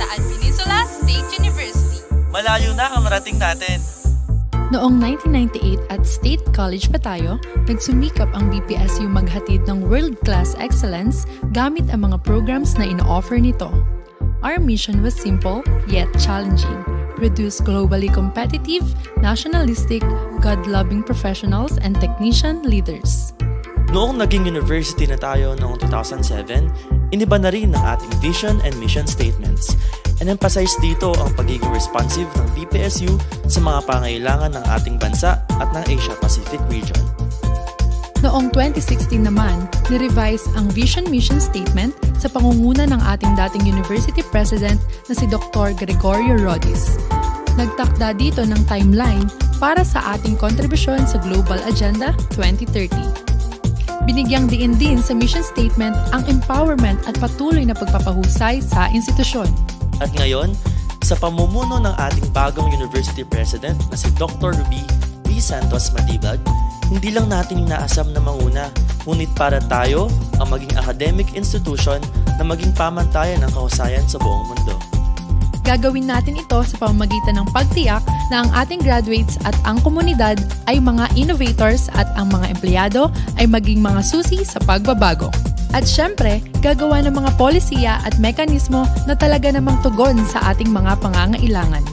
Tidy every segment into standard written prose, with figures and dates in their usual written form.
Kalayaan Peninsula State University. Malayo na ang narating natin. Noong 1998 at State College pa tayo, nagsumikap ang BPSU maghatid ng world-class excellence gamit ang mga programs na ino-offer nito. Our mission was simple yet challenging: produce globally competitive, nationalistic, God-loving professionals and technician leaders. Noong naging university na tayo noong 2007, iniba na rin ang ating vision and mission statements. And-emphasize dito ang pagiging responsive ng BPSU sa mga pangailangan ng ating bansa at ng Asia-Pacific region. Noong 2016 naman, ni-revise ang Vision Mission Statement sa pangunguna ng ating dating University President na si Dr. Gregorio Rodis. Nagtakda dito ng timeline para sa ating kontribusyon sa Global Agenda 2030. Binigyang diin din sa mission statement ang empowerment at patuloy na pagpapahusay sa institusyon. At ngayon, sa pamumuno ng ating bagong University President na si Dr. Ruby B. Santos Matibag, hindi lang natin inaasam na manguna, ngunit para tayo ang maging academic institution na maging pamantayan ng kahusayan sa buong mundo. Gagawin natin ito sa pamamagitan ng pagtiyak na ang ating graduates at ang komunidad ay mga innovators at ang mga empleyado ay maging mga susi sa pagbabago. At syempre, gagawa ng mga polisiya at mekanismo na talaga namang tugon sa ating mga pangangailangan.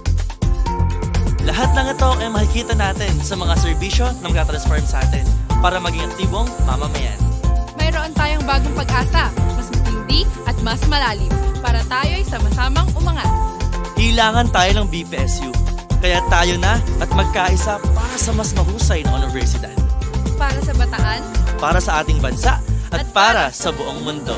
Lahat ng ito ay makikita natin sa mga serbisyo na mag-transform sa atin para maging aktibong mamamayan. Mayroon tayong bagong pag-asa, mas matindi at mas malalim para tayo ay sama-samang umangat. Kailangan tayo ng BPSU, kaya tayo na at magkaisa para sa mas mahusay na universidad. Para sa Bataan, para sa ating bansa, at para sa buong mundo.